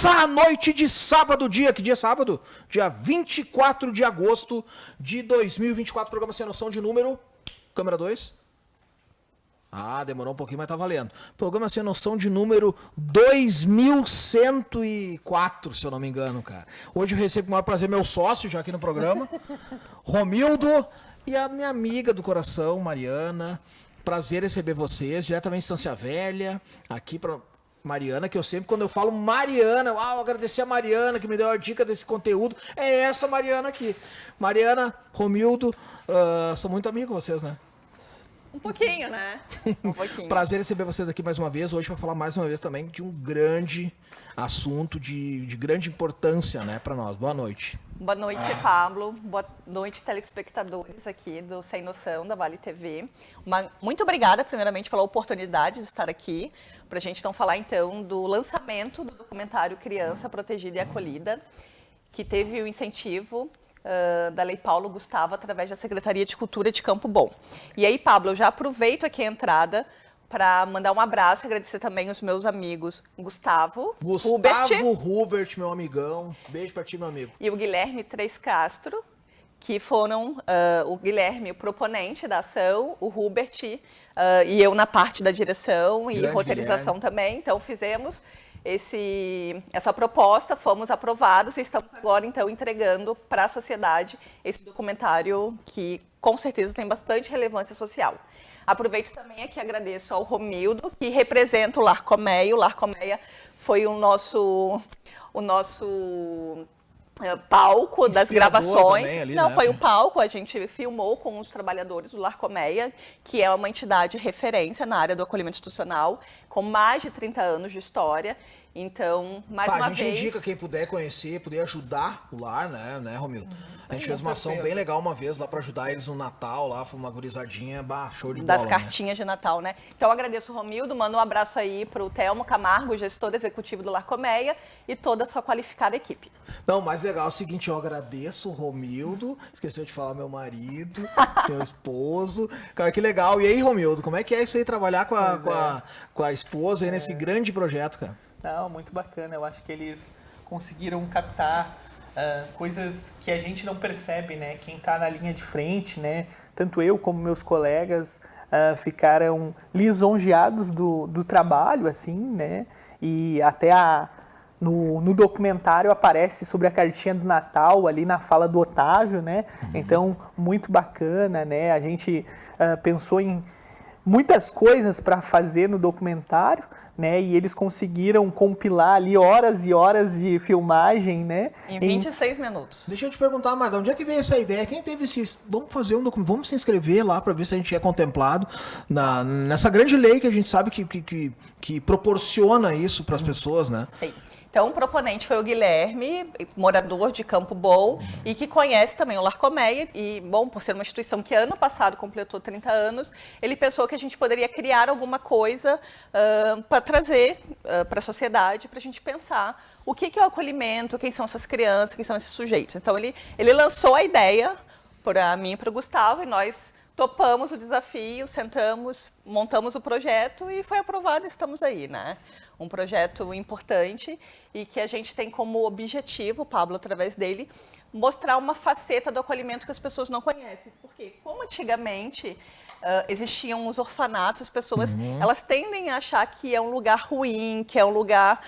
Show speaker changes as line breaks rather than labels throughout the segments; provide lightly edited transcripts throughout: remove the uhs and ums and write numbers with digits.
Começa a noite de sábado, que dia é sábado? Dia 24 de agosto de 2024, programa Sem Noção de número... Câmera 2. Ah, demorou um pouquinho, mas tá valendo. Programa Sem Noção de número 2104, se eu não me engano, cara. Hoje eu recebo com o maior prazer meu sócio já aqui no programa, Romildo, e a minha amiga do coração, Mariana. Prazer receber vocês, diretamente de Estância Velha, aqui pra... Mariana, que eu sempre, quando eu falo Mariana, eu agradecer a Mariana que me deu a dica desse conteúdo, é essa Mariana aqui. Mariana, Romildo, são muito amigos vocês, né?
Um pouquinho, né? Um pouquinho.
Prazer receber vocês aqui mais uma vez, hoje para falar mais uma vez também de um grande assunto, de grande importância, né, para nós. Boa noite.
Boa noite, Pablo. Boa noite, telespectadores aqui do Sem Noção, da Vale TV. Muito obrigada, primeiramente, pela oportunidade de estar aqui, para a gente então falar, então, do lançamento do documentário Criança Protegida e Acolhida, que teve o incentivo da Lei Paulo Gustavo, através da Secretaria de Cultura de Campo Bom. E aí, Pablo, eu já aproveito aqui a entrada para mandar um abraço e agradecer também os meus amigos Gustavo
Hubert, meu amigão. Beijo para ti, meu amigo.
E o Guilherme Três Castro, que foram o Guilherme, o proponente da ação, o Hubert e eu na parte da direção e roteirização Guilherme também. Então, fizemos essa proposta, fomos aprovados e estamos agora, então, entregando para a sociedade esse documentário que, com certeza, tem bastante relevância social. Aproveito também aqui e agradeço ao Romildo, que representa o Lar Colmeia. O Lar Colmeia foi o nosso palco das gravações.
Ali,
não,
né?
Foi o palco, a gente filmou com os trabalhadores do Lar Colmeia, que é uma entidade referência na área do acolhimento institucional, com mais de 30 anos de história. Então, mais uma vez...
A gente indica quem puder conhecer, puder ajudar o lar, né, Romildo? A gente fez uma ação bem legal uma vez lá para ajudar eles no Natal, lá foi uma gurizadinha, show de bola.
Das cartinhas de Natal, né? Então, agradeço o Romildo, mando um abraço aí para o Telmo Camargo, gestor executivo do Lar Colmeia, e toda a sua qualificada equipe.
Não, o mais legal é o seguinte, eu agradeço o Romildo, esqueceu de falar meu marido, meu esposo. Cara, que legal. E aí, Romildo, como é que é isso aí, trabalhar com a esposa aí nesse grande projeto, cara?
Não, muito bacana. Eu acho que eles conseguiram captar coisas que a gente não percebe, né? Quem está na linha de frente, né? Tanto eu como meus colegas ficaram lisonjeados do trabalho, assim, né? E até no documentário aparece sobre a cartinha do Natal ali na fala do Otávio, né? Então, muito bacana, né? A gente pensou em muitas coisas para fazer no documentário, né? E eles conseguiram compilar ali horas e horas de filmagem, né?
Em 26 minutos.
Deixa eu te perguntar, Marta, onde é que veio essa ideia? Quem teve vamos fazer um documento, vamos se inscrever lá para ver se a gente é contemplado nessa grande lei que a gente sabe que proporciona isso para as pessoas, né?
Sim. Então, o proponente foi o Guilherme, morador de Campo Bom, e que conhece também o Lar Colmeia. E, bom, por ser uma instituição que ano passado completou 30 anos, ele pensou que a gente poderia criar alguma coisa para trazer para a sociedade, para a gente pensar o que é o acolhimento, quem são essas crianças, quem são esses sujeitos. Então, ele lançou a ideia para mim e para o Gustavo, e nós topamos o desafio, sentamos, montamos o projeto e foi aprovado, estamos aí, né? Um projeto importante e que a gente tem como objetivo, Pablo, através dele, mostrar uma faceta do acolhimento que as pessoas não conhecem. Porque, como antigamente existiam os orfanatos, as pessoas elas tendem a achar que é um lugar ruim, que é um lugar...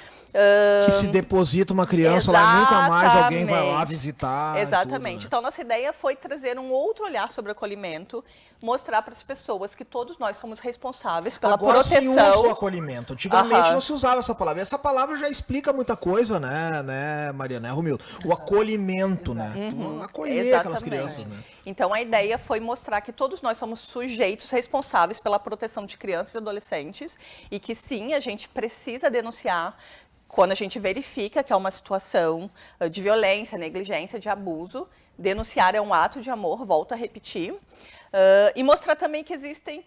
que se deposita uma criança lá e nunca mais alguém vai lá visitar.
Exatamente.
Tudo, né?
Então, nossa ideia foi trazer um outro olhar sobre o acolhimento, mostrar para as pessoas que todos nós somos responsáveis pela proteção.
Agora se usa o acolhimento. Antigamente não se usava essa palavra. Essa palavra já explica muita coisa, né, Mariana, né, Romildo? O acolhimento, né? Acolher aquelas crianças, né?
Então, a ideia foi mostrar que todos nós somos sujeitos responsáveis pela proteção de crianças e adolescentes e que, sim, a gente precisa denunciar quando a gente verifica que é uma situação de violência, negligência, de abuso. Denunciar é um ato de amor, volto a repetir. E mostrar também que existem...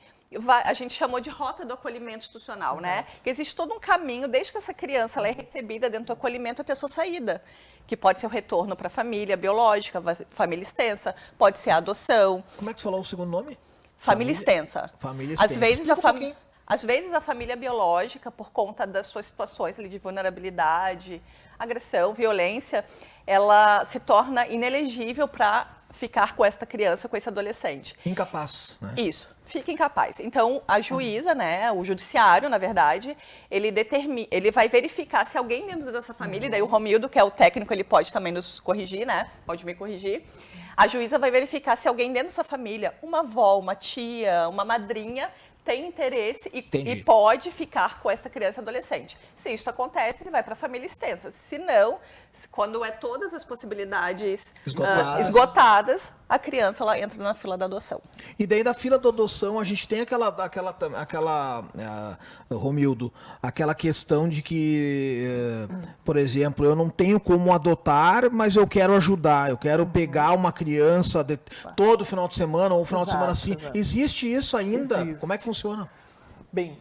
A gente chamou de rota do acolhimento institucional, né? Que existe todo um caminho, desde que essa criança ela é recebida dentro do acolhimento até a sua saída, que pode ser o retorno para a família biológica, família extensa, pode ser a adoção.
Como é que tu falou o segundo nome?
Família extensa.
Família extensa.
Às vezes Às vezes a família biológica, por conta das suas situações ali de vulnerabilidade, agressão, violência, ela se torna inelegível para ficar com esta criança, com esse adolescente.
Incapaz, né?
Isso, fica incapaz. Então, a juíza, né, o judiciário, na verdade, ele vai verificar se alguém dentro dessa família, e daí o Romildo, que é o técnico, ele pode também nos corrigir, né? Pode me corrigir. A juíza vai verificar se alguém dentro dessa família, uma avó, uma tia, uma madrinha, tem interesse e pode ficar com essa criança e adolescente. Se isso acontece, ele vai para a família extensa. Se não, quando todas as possibilidades esgotadas, a criança ela entra na fila da adoção.
E daí da fila da adoção a gente tem aquela Romildo, aquela questão de que, por exemplo, eu não tenho como adotar, mas eu quero ajudar, eu quero pegar uma criança todo final de semana ou final de semana assim. Existe isso ainda? Existe. Como é que funciona?
Bem,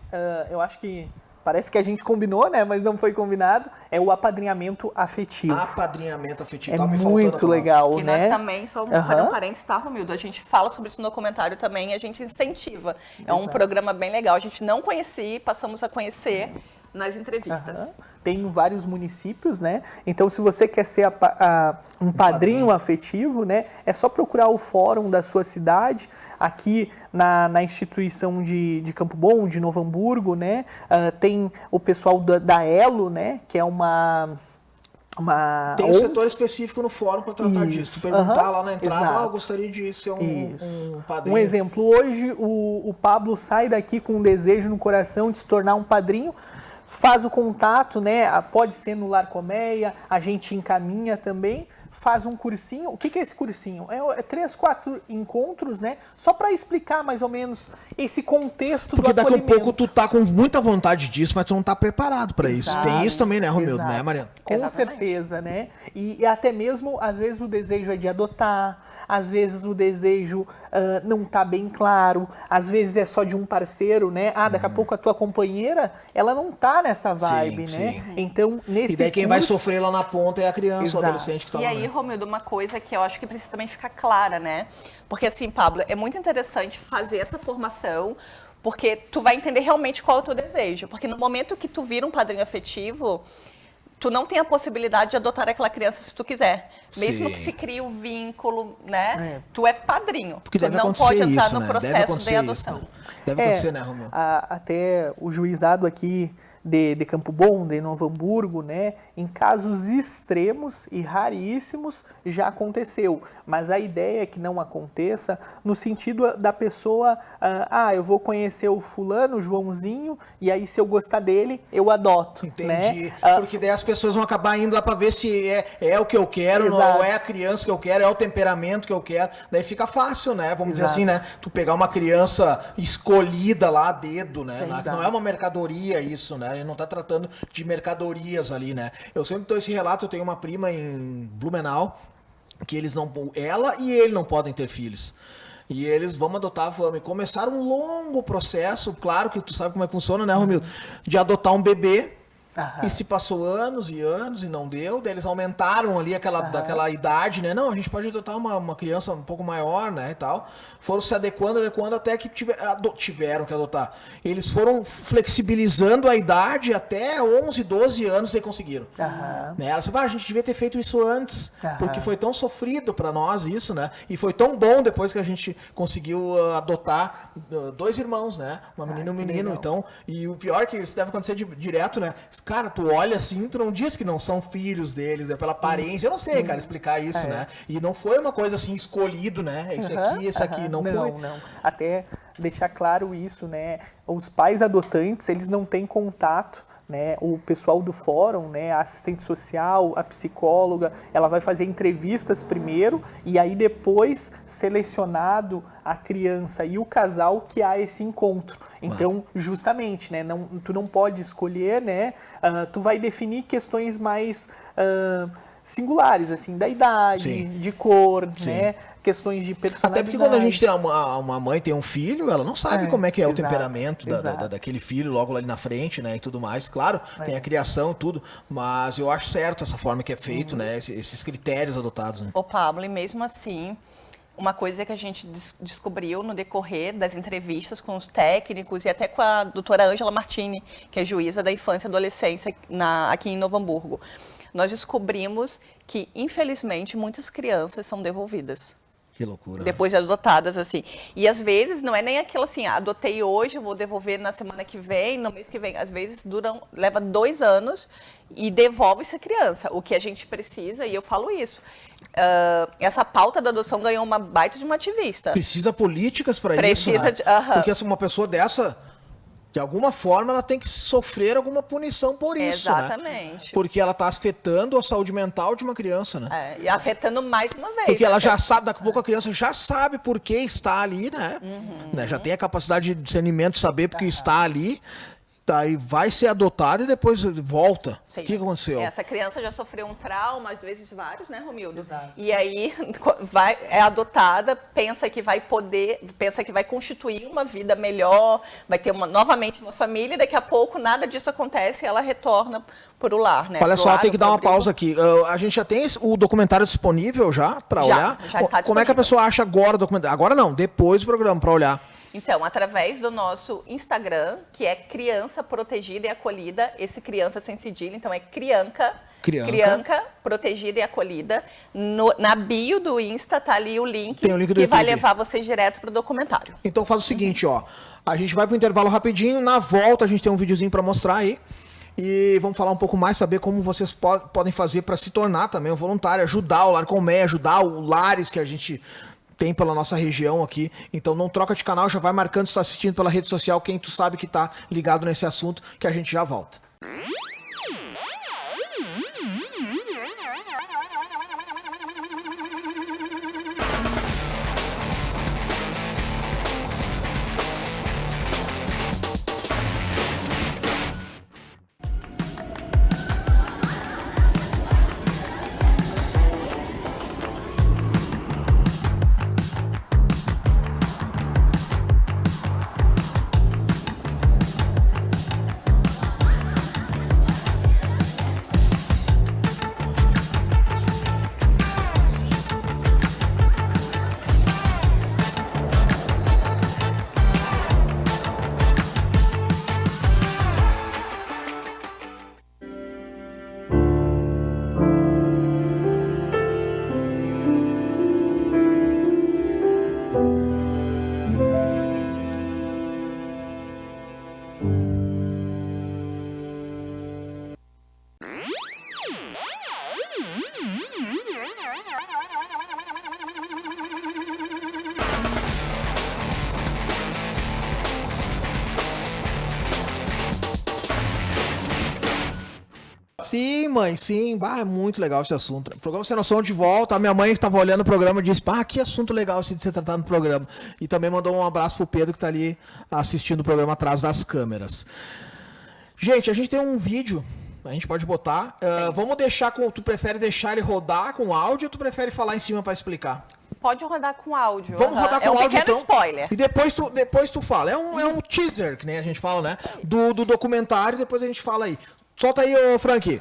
eu acho que parece que a gente combinou, né? Mas não foi combinado. É o apadrinhamento afetivo.
Apadrinhamento afetivo.
É muito legal,
que
né?
Nós também, só fazer um parênteses, tá, Romildo? A gente fala sobre isso no documentário também e a gente incentiva. É um programa bem legal. A gente não conhecia, passamos a conhecer nas entrevistas.
Tem vários municípios, né? Então, se você quer ser um padrinho afetivo, né? É só procurar o fórum da sua cidade. Aqui na instituição de Campo Bom, de Novo Hamburgo, né? Tem o pessoal da Elo, né? Que é uma
tem um setor específico no fórum para tratar disso. Perguntar lá na entrada, eu gostaria de ser um padrinho.
Um exemplo, hoje o Pablo sai daqui com um desejo no coração de se tornar um padrinho, faz o contato, né? Pode ser no Lar Colmeia, a gente encaminha também, faz um cursinho. O que é esse cursinho? É 3, 4 encontros, né? Só para explicar mais ou menos esse contexto do acolhimento.
Porque daqui a pouco tu tá com muita vontade disso, mas tu não tá preparado para isso. Tem isso também, né, Romildo? Né, Mariana?
Com certeza, né? E até mesmo, às vezes, o desejo é de adotar, às vezes o desejo não está bem claro, às vezes é só de um parceiro, né? Daqui a pouco a tua companheira, ela não tá nessa vibe, né?
Sim.
Então, nesse
E daí quem vai sofrer lá na ponta é a criança ou adolescente que tá lá.
E aí, Romildo, uma coisa que eu acho que precisa também ficar clara, né? Porque assim, Pablo, é muito interessante fazer essa formação, porque tu vai entender realmente qual é o teu desejo. Porque no momento que tu vira um padrinho afetivo, tu não tem a possibilidade de adotar aquela criança se tu quiser. Mesmo que se crie o vínculo, né? Tu é padrinho.
Porque
tu não pode entrar no processo de adoção.
Isso, né? Deve acontecer, né, Romildo?
Até o juizado aqui de Campo Bom, de Novo Hamburgo, né? Em casos extremos e raríssimos já aconteceu. Mas a ideia é que não aconteça no sentido da pessoa, eu vou conhecer o fulano, o Joãozinho, e aí se eu gostar dele, eu adoto.
Entendi.
Né?
Porque daí as pessoas vão acabar indo lá para ver se é o que eu quero, não é a criança que eu quero, é o temperamento que eu quero. Daí fica fácil, né? Vamos dizer assim, né? Tu pegar uma criança escolhida lá a dedo, né? Não é uma mercadoria isso, né? Ele não tá tratando de mercadorias ali, né? Eu sempre dou esse relato, eu tenho uma prima em Blumenau, que ela e ele não podem ter filhos. E eles vão adotar, vamos. E começaram um longo processo, claro que tu sabe como é que funciona, né, Romildo? De adotar um bebê. E se passou anos e anos e não deu, daí eles aumentaram ali daquela idade, né? Não, a gente pode adotar uma criança um pouco maior, né, e tal. Foram se adequando até que tiveram que adotar. Eles foram flexibilizando a idade até 11, 12 anos e conseguiram. Né? Ela disse, a gente devia ter feito isso antes, porque foi tão sofrido para nós isso, né? E foi tão bom depois que a gente conseguiu adotar 2 irmãos, né? Uma menina e um menino, então. E o pior é que isso deve acontecer direto, né? Cara, tu olha assim, tu não diz que não são filhos deles, é pela aparência. Eu não sei, cara, explicar isso, né? E não foi uma coisa assim, escolhido, né? Esse aqui, não foi.
Não. Até deixar claro isso, né? Os pais adotantes, eles não têm contato, né? O pessoal do fórum, né? A assistente social, a psicóloga, ela vai fazer entrevistas primeiro e aí depois, selecionado a criança e o casal, que há esse encontro. Então, justamente, né, tu não pode escolher, né, tu vai definir questões mais singulares, assim, da idade, de cor, né, questões de personalidade.
Até porque quando a gente tem uma mãe tem um filho, ela não sabe como é que é o temperamento daquele filho logo ali na frente, né, e tudo mais. Claro, tem a criação e tudo, mas eu acho certo essa forma que é feito, né, esses critérios adotados. Né?
Ô Pablo, e mesmo assim, Uma coisa que a gente descobriu no decorrer das entrevistas com os técnicos e até com a doutora Ângela Martini, que é juíza da infância e adolescência aqui em Novo Hamburgo, nós descobrimos que, infelizmente, muitas crianças são devolvidas.
Que loucura.
Depois de adotadas, assim. E às vezes não é nem aquilo assim, adotei hoje, eu vou devolver na semana que vem, no mês que vem. Às vezes leva 2 anos e devolve-se a criança. O que a gente precisa, e eu falo isso, essa pauta da adoção ganhou uma baita de uma ativista.
Precisa políticas para isso, né? Porque uma pessoa dessa, de alguma forma, ela tem que sofrer alguma punição por isso,
Exatamente.
Né? Porque ela está afetando a saúde mental de uma criança, né?
E afetando mais uma vez.
Porque ela já sabe, daqui a pouco a criança já sabe por que está ali, né? Né? Já tem a capacidade de discernimento de saber por que está ali. Daí vai ser adotada e depois volta.
Sim.
O que aconteceu?
Essa criança já sofreu um trauma, às vezes vários, né, Romildo?
Exato.
E aí é adotada, pensa que vai constituir uma vida melhor, vai ter novamente uma família, e daqui a pouco nada disso acontece e ela retorna para o lar, né?
Olha só, tem que dar uma pausa aqui. A gente já tem o documentário disponível já para olhar?
Já está disponível.
Como é que a pessoa acha agora o documentário? Agora não, depois do programa para olhar.
Então, através do nosso Instagram, que é Criança Protegida e Acolhida, esse criança sem cedilha, então é Crianca Protegida e Acolhida. Na bio do Insta tá ali o link,
tem o link do
que
YouTube.
vai levar vocês direto pro documentário.
Então faz o seguinte, ó, a gente vai pro intervalo rapidinho, na volta a gente tem um videozinho para mostrar aí. E vamos falar um pouco mais, saber como vocês podem fazer para se tornar também um voluntário, ajudar o Lar Colmeia, ajudar o Lares que a gente tem pela nossa região aqui. Então não troca de canal, já vai marcando se está assistindo pela rede social, quem tu sabe que está ligado nesse assunto, que a gente já volta. Sim, mãe, sim. Bah, é muito legal esse assunto. O programa Sem Noção de volta. A minha mãe que estava olhando o programa disse, que assunto legal esse de ser tratado no programa. E também mandou um abraço pro Pedro que está ali assistindo o programa atrás das câmeras. Gente, a gente tem um vídeo, a gente pode botar. Vamos deixar com... Tu prefere deixar ele rodar com áudio ou tu prefere falar em cima para explicar?
Pode rodar com áudio.
Vamos rodar com áudio,
pequeno
então.
Spoiler.
E depois tu fala. É um teaser, que nem a gente fala, né? Do documentário, depois a gente fala aí. Solta aí, ô Frank.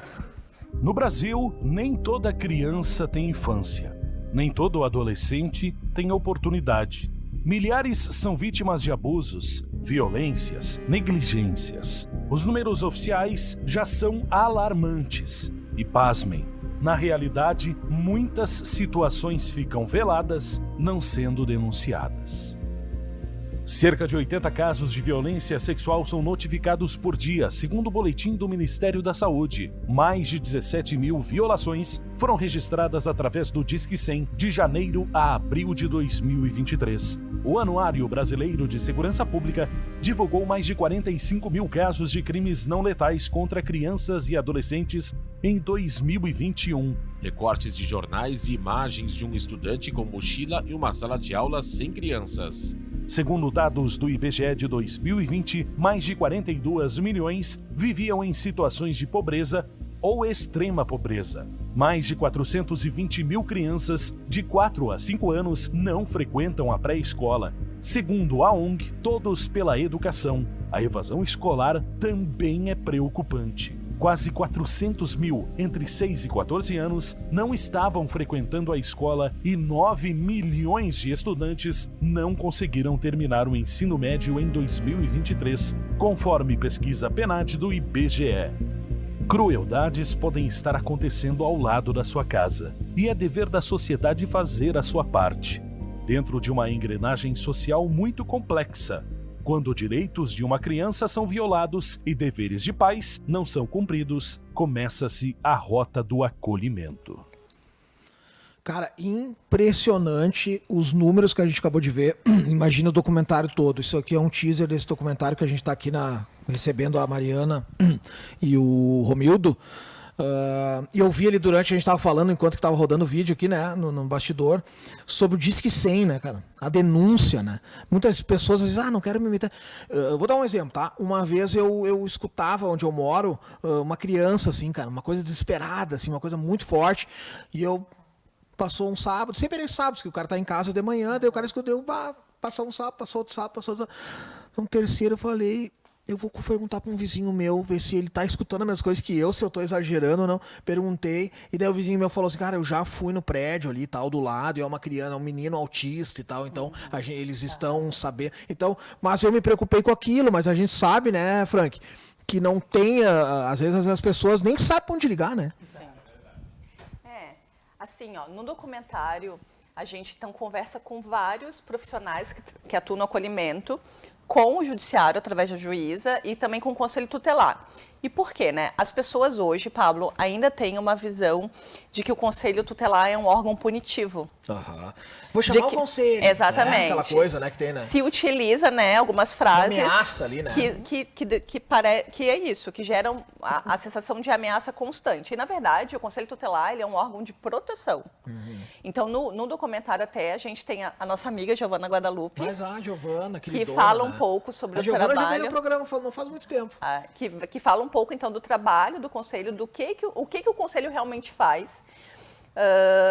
No Brasil, nem toda criança tem infância. Nem todo adolescente tem oportunidade. Milhares são vítimas de abusos, violências, negligências. Os números oficiais já são alarmantes. E pasmem, na realidade, muitas situações ficam veladas, não sendo denunciadas. Cerca de 80 casos de violência sexual são notificados por dia, segundo o boletim do Ministério da Saúde. Mais de 17 mil violações foram registradas através do Disque 100 de janeiro a abril de 2023. O Anuário Brasileiro de Segurança Pública divulgou mais de 45 mil casos de crimes não letais contra crianças e adolescentes em 2021.
Recortes de jornais e imagens de um estudante com mochila em uma sala de aula sem crianças.
Segundo dados do IBGE de 2020, mais de 42 milhões viviam em situações de pobreza ou extrema pobreza. Mais de 420 mil crianças de 4 a 5 anos não frequentam a pré-escola. Segundo a ONG Todos pela Educação, a evasão escolar também é preocupante. Quase 400 mil entre 6 e 14 anos não estavam frequentando a escola e 9 milhões de estudantes não conseguiram terminar o ensino médio em 2023, conforme pesquisa PNAD do IBGE. Crueldades podem estar acontecendo ao lado da sua casa, e é dever da sociedade fazer a sua parte. Dentro de uma engrenagem social muito complexa, quando direitos de uma criança são violados e deveres de pais não são cumpridos, começa-se a rota do acolhimento.
Cara, impressionante os números que a gente acabou de ver. Imagina o documentário todo. Isso aqui é um teaser desse documentário que a gente está aqui recebendo a Mariana e o Romildo. E eu vi ele durante, a gente estava falando, enquanto que estava rodando o vídeo aqui, né, no bastidor, sobre o Disque 100, né, cara? A denúncia, né? Muitas pessoas dizem, não quero me meter. Eu vou dar um exemplo, tá? Uma vez eu escutava, onde eu moro, uma criança, assim, cara, uma coisa desesperada, assim, uma coisa muito forte, e passou um sábado, sempre era sábados, que o cara tá em casa de manhã, daí o cara escutou, passou um sábado, passou outro sábado, passou outro sábado. Um terceiro eu falei, eu vou perguntar para um vizinho meu, ver se ele tá escutando as mesmas coisas que eu, se eu tô exagerando ou não. Perguntei, e daí o vizinho meu falou assim, cara, eu já fui no prédio ali, tal, do lado, e é uma criança, um menino autista e tal, então eles estão sabendo. Então, mas eu me preocupei com aquilo, mas a gente sabe, né, Frank, que não tem, às vezes as pessoas nem sabem pra onde ligar, né?
Sim. Assim, no documentário, a gente então conversa com vários profissionais que atuam no acolhimento, com o judiciário, através da juíza, e também com o conselho tutelar. E por quê, né? As pessoas hoje, Pablo, ainda têm uma visão de que o conselho tutelar é um órgão punitivo.
Vou chamar o conselho.
Exatamente.
Né? Aquela coisa, né, que tem, né?
Se utiliza, né, algumas frases...
Uma ameaça ali, né?
Que é isso, que geram a sensação de ameaça constante. E, na verdade, o conselho tutelar ele é um órgão de proteção. Então, no documentário até, a gente tem a nossa amiga Giovana Guadalupe.
Mas a Giovana,
que fala um pouco sobre o trabalho. A Giovana já veio no programa,
não faz muito tempo.
Que fala um pouco, então, do trabalho do conselho, do que o conselho realmente faz.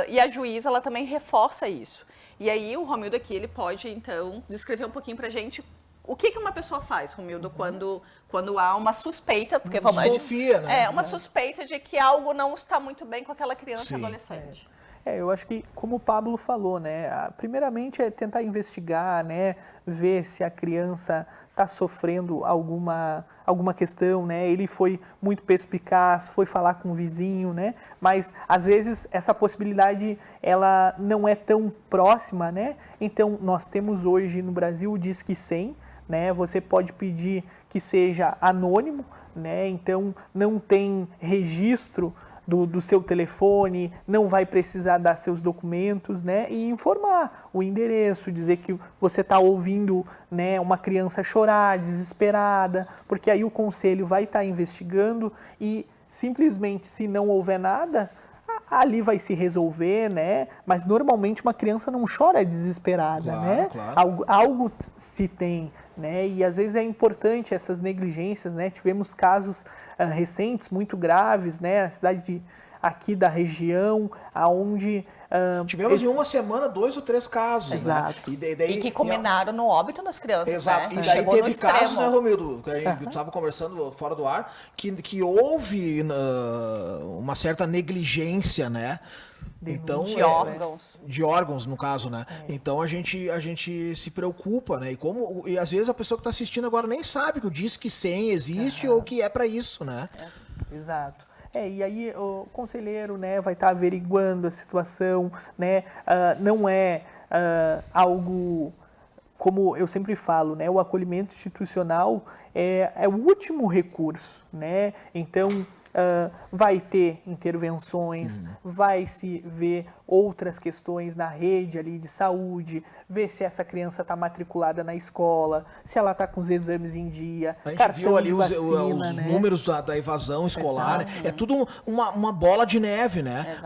E a juíza, ela também reforça isso. E aí, o Romildo aqui, ele pode, então, descrever um pouquinho pra gente o que uma pessoa faz, Romildo, quando há uma suspeita, porque
desconfia, né?
Uma suspeita de que algo não está muito bem com aquela criança e adolescente.
Eu acho que, como o Pablo falou, né, primeiramente é tentar investigar, né, ver se a criança está sofrendo alguma questão, né, ele foi muito perspicaz, foi falar com o vizinho, né, mas às vezes essa possibilidade ela não é tão próxima, né, então nós temos hoje no Brasil o Disque 100, né, você pode pedir que seja anônimo, né, então não tem registro do seu telefone, não vai precisar dar seus documentos, né, e informar o endereço, dizer que você está ouvindo, né, uma criança chorar, desesperada, porque aí o conselho vai estar investigando e simplesmente se não houver nada, ali vai se resolver, né, mas normalmente uma criança não chora desesperada, né, algo se tem, né, e às vezes é importante essas negligências, né, tivemos casos recentes, muito graves, né, na cidade aqui da região, aonde...
Tivemos em uma semana 2 ou 3 casos.
Exato.
Né?
E que culminaram no óbito das crianças.
Exato.
Né?
E daí teve casos, né, Romildo, que a gente estava conversando fora do ar, que houve uma certa negligência, né? Então, de órgãos, no caso, né? Então a gente se preocupa, né? E às vezes a pessoa que está assistindo agora nem sabe que o Disque 100 existe ou que é para isso, né?
Exato. E aí o conselheiro, né, vai estar averiguando a situação, né? Não é algo, como eu sempre falo, né? O acolhimento institucional é o último recurso, né? Então vai ter intervenções, vai se ver outras questões na rede ali de saúde, ver se essa criança está matriculada na escola, se ela está com os exames em dia.
A gente viu ali os né? números da evasão escolar, né? É tudo uma bola de neve, né?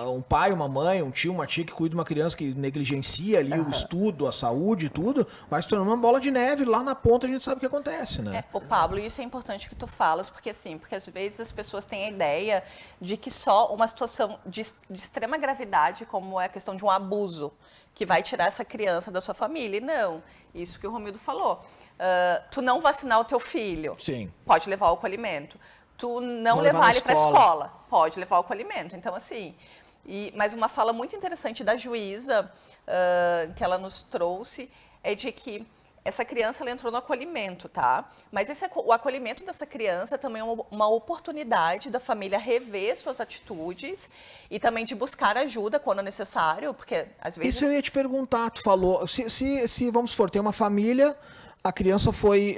Um pai, uma mãe, um tio, uma tia que cuida de uma criança que negligencia ali o estudo, a saúde e tudo, vai se tornando uma bola de neve, lá na ponta a gente sabe o que acontece, né?
Pablo, isso é importante que tu falas, porque às vezes as pessoas têm a ideia de que só uma situação de extrema gravidade, como é a questão de um abuso, que vai tirar essa criança da sua família. E não, isso que o Romildo falou. Tu não vacinar o teu filho,
Sim.
pode levar ao acolhimento. tu não
Não levar
levar
na
ele para a
escola.
escola. Pode levar o acolhimento. Então, assim, mas uma fala muito interessante da juíza que ela nos trouxe é de que essa criança ela entrou no acolhimento, tá? Mas o acolhimento dessa criança também é uma oportunidade da família rever suas atitudes e também de buscar ajuda quando necessário, porque às vezes...
Isso eu ia te perguntar, tu falou, se vamos supor, tem uma família, a criança foi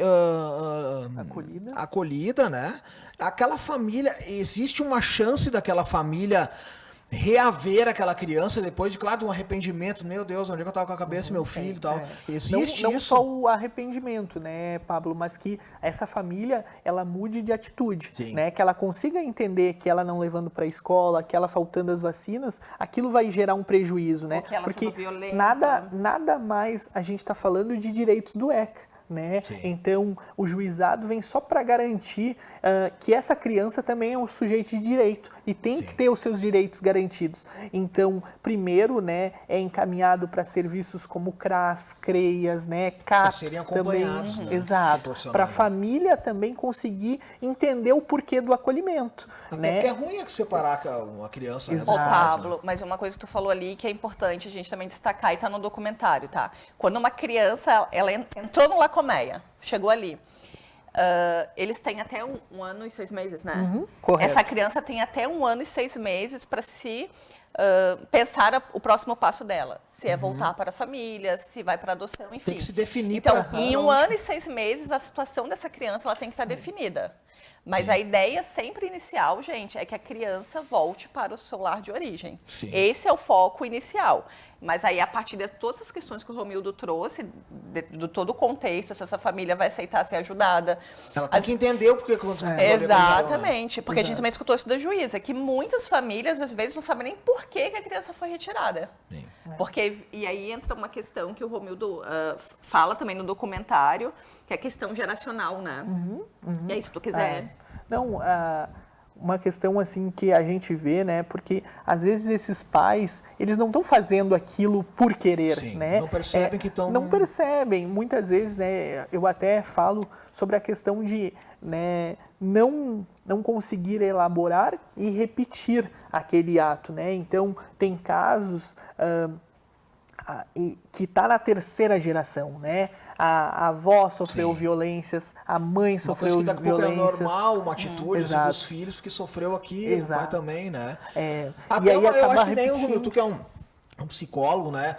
acolhida, né? Aquela família, existe uma chance daquela família reaver aquela criança depois de, claro, de um arrependimento. Meu Deus, onde é que eu tava com a cabeça, meu filho e tal. Existe
não
isso?
só o arrependimento, né, Pablo, mas que essa família, ela mude de atitude,
Sim.
né, que ela consiga entender que ela não levando para a escola, que ela faltando as vacinas, aquilo vai gerar um prejuízo, né?
Ou que ela
porque
sendo violenta.
nada mais a gente está falando de direitos do ECA. Né?
Sim.
Então, o juizado vem só para garantir que essa criança também é um sujeito de direito e tem
Sim.
que ter os seus direitos garantidos. Então, primeiro, né, é encaminhado para serviços como CRAS, CREAS, né, CAPS
serem
também.
acompanhados, né?
Exato.
Proporcionar.
Para a família também conseguir entender o porquê do acolhimento.
Até
né?
porque é ruim separar uma criança. né,
Exato.
Ô,
dos pais,
Pablo, mas uma coisa que tu falou ali que é importante a gente também destacar e tá no documentário, tá? Quando uma criança, ela entrou no Lacomeia, chegou ali, eles têm até um ano e 6 meses, né?
correto.
Essa criança tem até 1 ano e 6 meses para se pensar o próximo passo dela. Se é voltar para a família, se vai para adoção, enfim.
Tem que se definir
Então,
pra-
em 1 ano e 6 meses, a situação dessa criança ela tem que estar definida. Mas a ideia sempre inicial, gente, é que a criança volte para o seu lar de origem.
Sim.
Esse é o foco inicial. Mas aí, a partir de todas as questões que o Romildo trouxe, de todo o contexto, se essa família vai aceitar ser ajudada.
Ela tem que entender o porquê que
Exatamente. Porque a gente também escutou isso da juíza, que muitas famílias, às vezes, não sabem nem por que a criança foi retirada.
Sim.
Porque, e aí entra uma questão que o Romildo fala também no documentário, que é a questão geracional, né? E aí, se tu quiser...
Não, uma questão assim que a gente vê, né? Porque às vezes esses pais, eles não estão fazendo aquilo por querer,
Sim,
né?
não percebem que estão...
Não percebem. Muitas vezes, né? Eu até falo sobre a questão de, né, não conseguir elaborar e repetir aquele ato, né? Então, tem casos que está na terceira geração, né? A avó sofreu
Sim.
violências, a mãe
Uma
sofreu
coisa que daqui a pouco é
violências.
normal, uma atitude assim,
Exato.
dos filhos, porque sofreu aqui, o pai
Exato.
também, né?
E
Até
aí
eu
acaba
acho que nem o
repetindo.
Romildo, tu que é um psicólogo, né?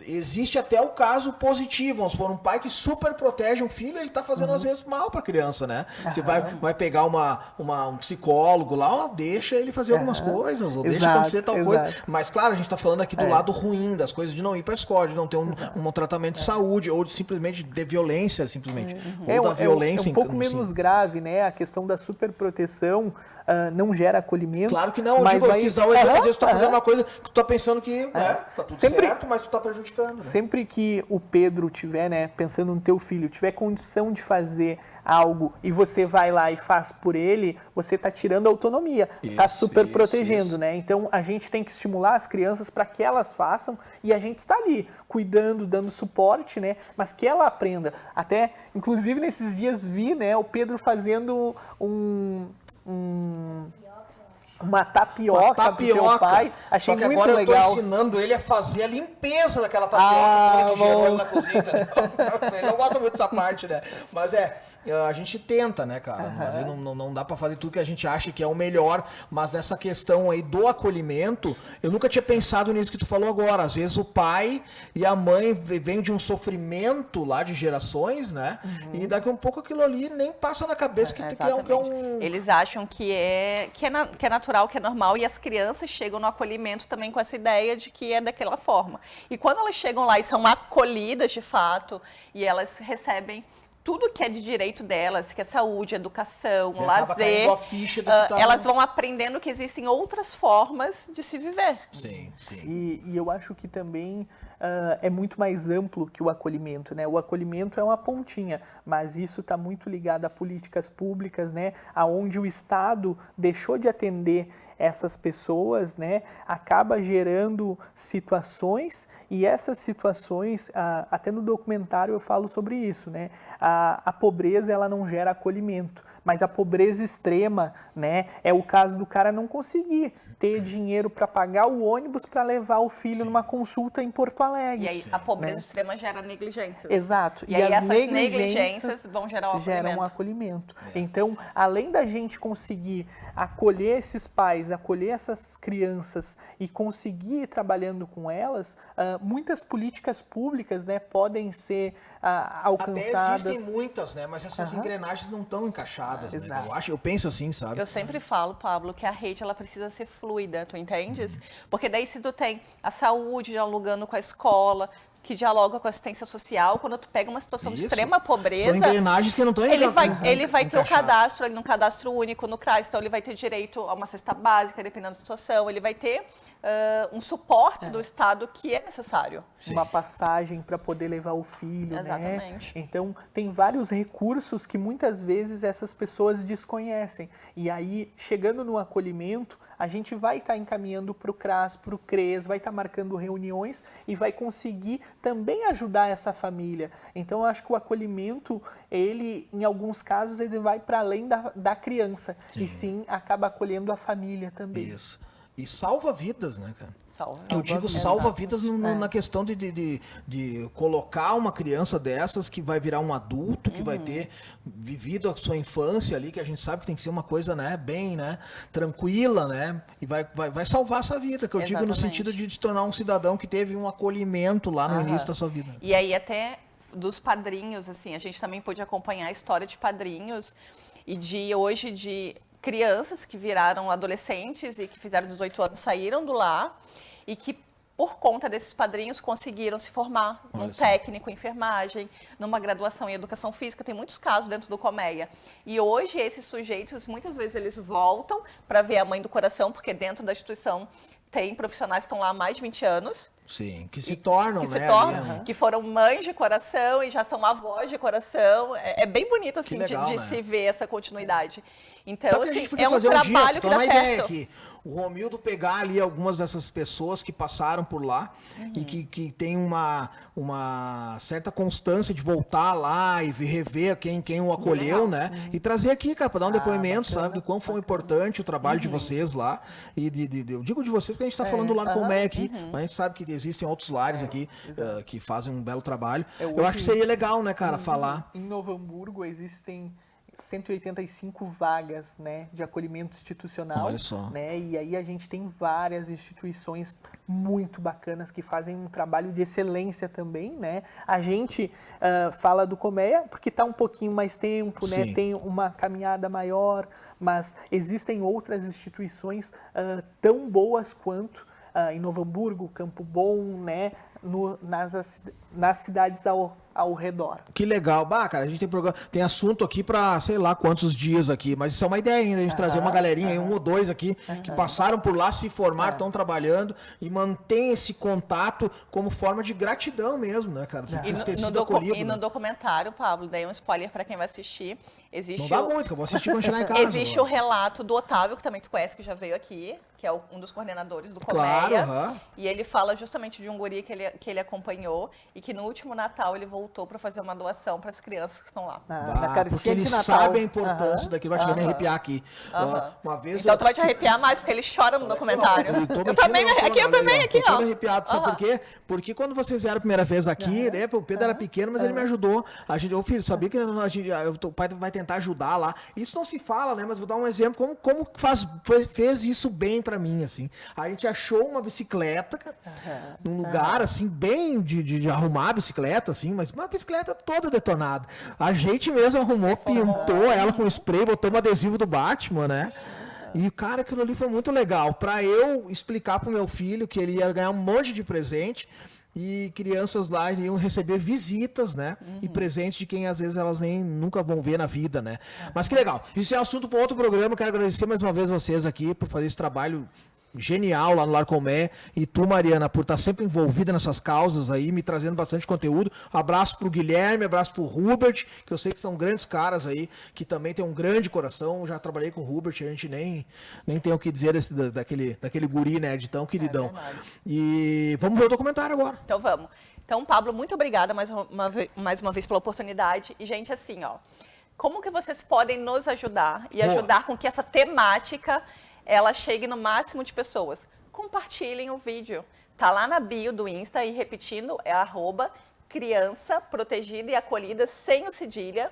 Existe até o caso positivo, vamos supor, um pai que super protege um filho, ele tá fazendo às vezes mal pra criança, né? Você vai pegar um psicólogo lá, ó, deixa ele fazer algumas coisas, ou deixa
Exato,
acontecer tal
exato.
coisa. Mas claro, a gente tá falando aqui do lado ruim, das coisas de não ir pra escola, de não ter um tratamento de saúde, ou de simplesmente de violência, simplesmente. Ou da violência.
É um pouco
si.
menos grave, né? A questão da superproteção não gera acolhimento.
Claro que não, eu
mas
digo, eu
vai-
quis dar o exemplo, às vezes tu tá fazendo
Aham.
uma coisa que tu tá pensando que tá tudo
Sempre-
certo, mas tu tá prejudicando. Né?
Sempre que o Pedro tiver, né, pensando no teu filho, tiver condição de fazer algo e você vai lá e faz por ele, você está tirando a autonomia, está
Isso,
super
isso,
protegendo,
isso.
né? Então a gente tem que estimular as crianças para que elas façam e a gente está ali cuidando, dando suporte, né? Mas que ela aprenda. Até, inclusive nesses dias vi, né, o Pedro fazendo uma tapioca pro teu pai. Achei
Só que
muito
agora
legal.
eu tô ensinando ele a fazer a limpeza daquela tapioca que gerou
bom.
ele na cozinha. Entendeu? Ele não gosta muito dessa parte, né? Mas a gente tenta, né, cara? Mas aí não dá pra fazer tudo que a gente acha que é o melhor, mas nessa questão aí do acolhimento, eu nunca tinha pensado nisso que tu falou agora. Às vezes o pai e a mãe vêm de um sofrimento lá de gerações, né? E daqui a um pouco aquilo ali nem passa na cabeça que é
Exatamente.
um...
Eles acham que é natural, que é normal, e as crianças chegam no acolhimento também com essa ideia de que é daquela forma. E quando elas chegam lá e são acolhidas de fato, e elas recebem tudo que é de direito delas, que é saúde, educação,
E acaba
lazer,
caindo a ficha do que tá-
elas vão aprendendo que existem outras formas de se viver.
Sim, sim.
E eu acho que também é muito mais amplo que o acolhimento, né? O acolhimento é uma pontinha, mas isso está muito ligado a políticas públicas, né? Aonde o Estado deixou de atender essas pessoas, né, acaba gerando situações, e essas situações, até no documentário eu falo sobre isso, né, a pobreza ela não gera acolhimento, mas a pobreza extrema, né, é o caso do cara não conseguir ter dinheiro para pagar o ônibus para levar o filho numa consulta em Porto Alegre.
E aí a pobreza extrema gera negligência.
Exato.
E aí
as
essas negligências vão gerar um
geram
acolhimento.
Então, além da gente conseguir acolher esses pais, acolher essas crianças e conseguir ir trabalhando com elas, muitas políticas públicas, né, podem ser alcançadas.
Até existem muitas, né? Mas essas engrenagens não estão encaixadas, né? Eu penso assim, sabe?
Eu sempre falo, Pablo, que a rede ela precisa ser fluida, tu entendes? Porque daí se tu tem a saúde dialogando com a escola, que dialoga com a assistência social, quando tu pega uma situação de extrema pobreza...
São engrenagens que não estão
ele vai ter o cadastro, no cadastro único no CRAS, então ele vai ter direito a uma cesta básica, dependendo da situação, ele vai ter um suporte do Estado que é necessário.
Uma passagem para poder levar o filho,
Exatamente.
né? Então, tem vários recursos que muitas vezes essas pessoas desconhecem. E aí, chegando no acolhimento, a gente vai estar encaminhando para o CRAS, para o CRES, vai estar marcando reuniões e vai conseguir também ajudar essa família. Então, eu acho que o acolhimento, ele, em alguns casos, ele vai para além da criança. E sim, acaba acolhendo a família também.
Isso. E salva vidas, né, cara?
Eu
digo salva vidas na questão de colocar uma criança dessas que vai virar um adulto, que vai ter vivido a sua infância ali, que a gente sabe que tem que ser uma coisa, né, bem, né, tranquila, né, e vai salvar essa vida, que eu digo no sentido de te tornar um cidadão que teve um acolhimento lá no início da sua vida.
E aí até dos padrinhos, assim, a gente também pôde acompanhar a história de padrinhos e de crianças que viraram adolescentes e que fizeram 18 anos, saíram do lar e que, por conta desses padrinhos, conseguiram se formar num técnico em enfermagem, numa graduação em educação física. Tem muitos casos dentro do Colmeia. E hoje, esses sujeitos, muitas vezes, eles voltam para ver a mãe do coração, porque dentro da instituição tem profissionais que estão lá há mais de 20 anos.
Sim, que se tornam,
que
né?
Se tornam, que foram mães de coração e já são avós de coração. É bem bonito, assim,
legal,
de
né?
se ver essa continuidade. Então, assim, é um
fazer
trabalho que dá certo.
Aqui. O Romildo pegar ali algumas dessas pessoas que passaram por lá e que tem uma certa constância de voltar lá e rever quem o acolheu, né? E trazer aqui, cara, para dar um depoimento, sabe, do quão foi importante o trabalho de vocês lá. E eu digo de vocês porque a gente está falando do Lar Colmeia aqui, mas a gente sabe que existem outros lares aqui que fazem um belo trabalho. Eu acho que seria legal, né, cara, falar.
Em Novo Hamburgo existem 185 vagas, né, de acolhimento institucional.
Olha só.
Né, e aí a gente tem várias instituições muito bacanas que fazem um trabalho de excelência também, né? A gente fala do Colmeia porque está um pouquinho mais tempo, né? Tem uma caminhada maior, mas existem outras instituições tão boas quanto em Novo Hamburgo, Campo Bom, né? Nas cidades ao redor.
Que legal. Bah, cara, a gente tem assunto aqui para sei lá quantos dias aqui, mas isso é uma ideia ainda, a gente trazer uma galerinha, um ou dois aqui, que passaram por lá, se formaram, estão trabalhando e mantém esse contato como forma de gratidão mesmo, né, cara?
E no documentário, Pablo, dei um spoiler para quem vai assistir. Existe
não dá muito, que eu vou assistir quando chegar em casa.
Existe o relato do Otávio, que também tu conhece, que já veio aqui, que é um dos coordenadores do Colmeia.
Claro,
E ele fala justamente de um guri que ele acompanhou e que no último Natal ele voltou para fazer uma doação para as crianças que estão lá.
Porque ele sabe a importância daquilo, vai chegar a me arrepiar aqui. Uma vez
então tu vai te arrepiar mais, porque ele chora no documentário. Eu também, aqui, ó.
Tô arrepiado, sabe por quê? Porque quando vocês vieram a primeira vez aqui, né, o Pedro era pequeno, mas ele me ajudou. Ô filho, sabia que o pai vai tentar ajudar lá. Isso não se fala, né, mas vou dar um exemplo, como fez isso bem pra mim, assim. A gente achou uma bicicleta, cara, num lugar, assim, bem de arrumar a bicicleta, assim, mas uma bicicleta toda detonada. A gente mesmo arrumou, pintou ela com spray, botou um adesivo do Batman, né? E, cara, aquilo ali foi muito legal. Pra eu explicar pro meu filho que ele ia ganhar um monte de presente e crianças lá iam receber visitas, né? E presentes de quem às vezes elas nunca vão ver na vida, né? Mas que legal. Isso é assunto para outro programa. Quero agradecer mais uma vez vocês aqui por fazer esse trabalho genial lá no Lar Colmeia. E tu, Mariana, por estar sempre envolvida nessas causas aí, me trazendo bastante conteúdo. Abraço pro Guilherme, abraço pro Hubert, que eu sei que são grandes caras aí, que também tem um grande coração. Já trabalhei com o Hubert, a gente nem tem o que dizer daquele guri nerd tão queridão. E vamos ver o documentário agora.
Então vamos. Então, Pablo, muito obrigada mais uma vez pela oportunidade. E, gente, assim, ó, como que vocês podem nos ajudar e ajudar com que essa temática ela chegue no máximo de pessoas? Compartilhem o vídeo. Tá lá na bio do Insta e repetindo, é @criança protegida e acolhida sem o cedilha.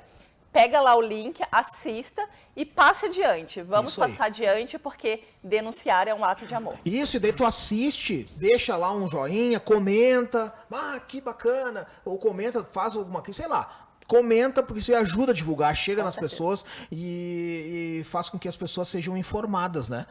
Pega lá o link, assista e passe adiante. Vamos passar adiante porque denunciar é um ato de amor.
Isso, e daí tu assiste, deixa lá um joinha, comenta, que bacana, ou comenta, faz alguma coisa, sei lá. Comenta, porque isso ajuda a divulgar, chega nas pessoas e faz com que as pessoas sejam informadas, né?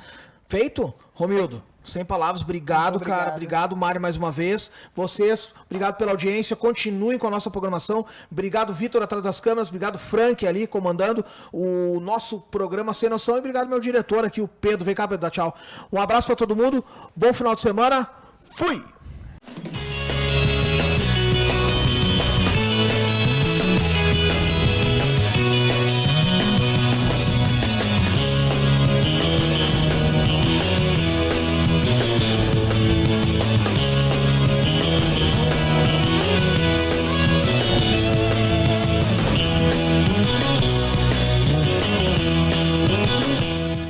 Feito? Romildo, sem palavras, obrigado, cara. Obrigado, Mário, mais uma vez. Vocês, obrigado pela audiência. Continuem com a nossa programação. Obrigado, Vitor, atrás das câmeras. Obrigado, Frank, ali, comandando o nosso programa Sem Noção. E obrigado, meu diretor aqui, o Pedro. Vem cá, Pedro, dá tchau. Um abraço pra todo mundo. Bom final de semana. Fui!